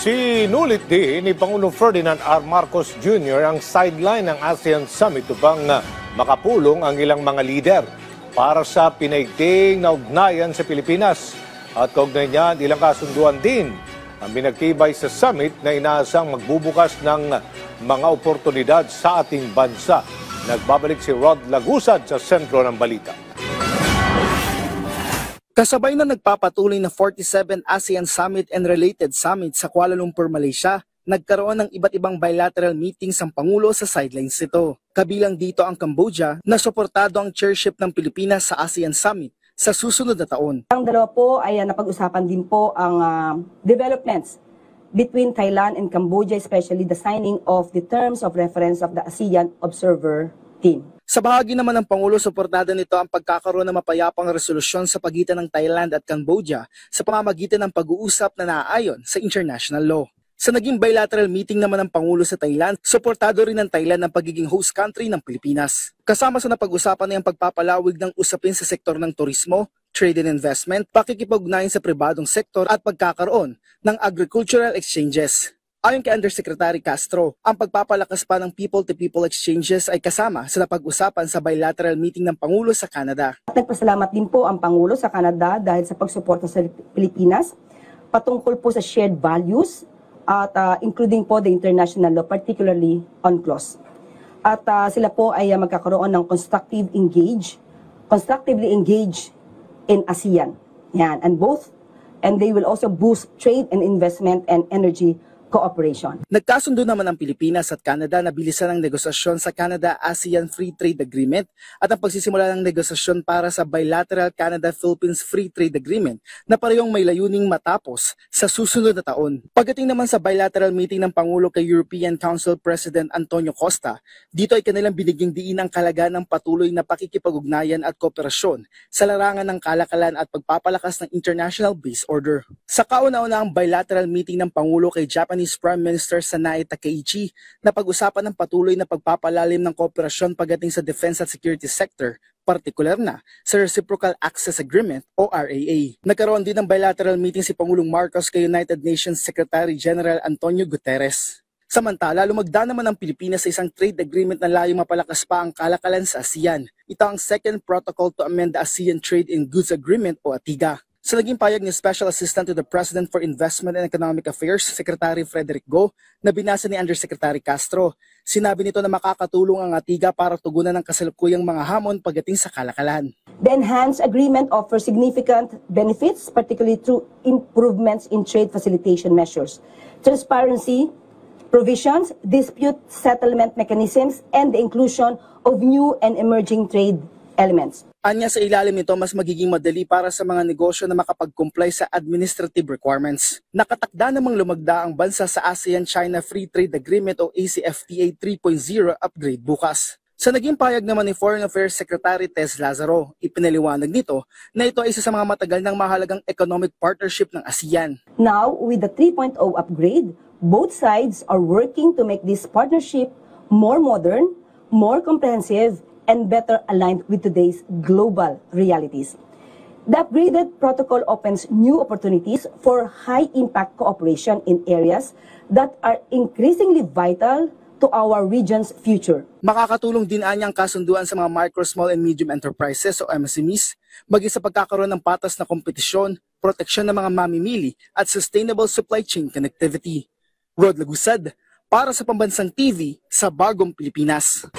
Sinulit din ni Pangulong Ferdinand R. Marcos Jr. ang sideline ng ASEAN Summit upang makapulong ang ilang mga lider para sa pinaigting na ugnayan sa Pilipinas. At kaugnay niyan, ilang kasunduan din ang binagtibay sa summit na inaasang magbubukas ng mga oportunidad sa ating bansa. Nagbabalik si Rod Lagusad sa sentro ng balita. Kasabay na nagpapatuloy na 47 ASEAN Summit and related summit sa Kuala Lumpur, Malaysia, nagkaroon ng iba't ibang bilateral meetings ang Pangulo sa sidelines nito. Kabilang dito ang Cambodia na suportado ang chairship ng Pilipinas sa ASEAN Summit sa susunod na taon. Ang dalawa po ay napag-usapan din po ang developments between Thailand and Cambodia, especially the signing of the terms of reference of the ASEAN Observer Team. Sa bahagi naman ng Pangulo, suportado nito ang pagkakaroon ng mapayapang resolusyon sa pagitan ng Thailand at Cambodia sa pamamagitan ng pag-uusap na naaayon sa international law. Sa naging bilateral meeting naman ng Pangulo sa Thailand, suportado rin ng Thailand ang pagiging host country ng Pilipinas. Kasama sa napag-usapan na ang pagpapalawig ng usapin sa sektor ng turismo, trade and investment, pakikipag-ugnayan sa pribadong sektor at pagkakaroon ng agricultural exchanges. Ayon kay Undersecretary Castro, ang pagpapalakas pa ng people-to-people exchanges ay kasama sa napag-usapan sa bilateral meeting ng Pangulo sa Canada. Nagpasalamat din po ang Pangulo sa Canada dahil sa pagsuporta sa Pilipinas patungkol po sa shared values at including po the international law, particularly UNCLOS. At sila po ay magkakaroon ng constructively engage in ASEAN. Yan, and they will also boost trade and investment and energy cooperation. Nagkasundo naman ang Pilipinas at Canada na bilisan ang negosasyon sa Canada-ASEAN Free Trade Agreement at ang pagsisimula ng negosasyon para sa bilateral Canada-Philippines Free Trade Agreement na parehong may layuning matapos sa susunod na taon. Pagdating naman sa bilateral meeting ng Pangulo kay European Council President Antonio Costa, dito ay kanilang binigyang diin ang kalagayan ng patuloy na pakikipag-ugnayan at kooperasyon sa larangan ng kalakalan at pagpapalakas ng international peace order. Sa kauna-unahang bilateral meeting ng Pangulo kay Japanese Prime Minister Sanae Takaichi na pag-usapan ng patuloy na pagpapalalim ng kooperasyon pagdating sa defense at security sector, partikular na sa Reciprocal Access Agreement o RAA. Nagkaroon din ng bilateral meeting si Pangulong Marcos kay United Nations Secretary General Antonio Guterres. Samantala, lumagda naman ang Pilipinas sa isang trade agreement na layong mapalakas pa ang kalakalan sa ASEAN. Ito ang second protocol to amend the ASEAN Trade in Goods Agreement o ATIGA. Sa naging payag ni Special Assistant to the President for Investment and Economic Affairs, Secretary Frederick Go, na binasa ni Undersecretary Castro, sinabi nito na makakatulong ang ATIGA para tugunan ng kasalukuyang mga hamon pagdating sa kalakalan. The enhanced agreement offers significant benefits, particularly through improvements in trade facilitation measures, transparency, provisions, dispute settlement mechanisms, and the inclusion of new and emerging trade elements. Anya sa ilalim nito, mas magiging madali para sa mga negosyo na makapag-comply sa administrative requirements. Nakatakda namang lumagda ang bansa sa ASEAN-China Free Trade Agreement o ACFTA 3.0 upgrade bukas. Sa naging payag naman ni Foreign Affairs Secretary Tess Lazaro, ipinaliwanag nito na ito ay isa sa mga matagal ng mahalagang economic partnership ng ASEAN. Now, with the 3.0 upgrade, both sides are working to make this partnership more modern, more comprehensive, and better aligned with today's global realities. The upgraded protocol opens new opportunities for high-impact cooperation in areas that are increasingly vital to our region's future. Makakatulong din anya ang kasunduan sa mga micro, small, and medium enterprises o MSMEs, maging sa pagkakaroon ng patas na kompetisyon, proteksyon ng mga mamimili, at sustainable supply chain connectivity. Rod Lagusad, para sa Pambansang TV sa Bagong Pilipinas.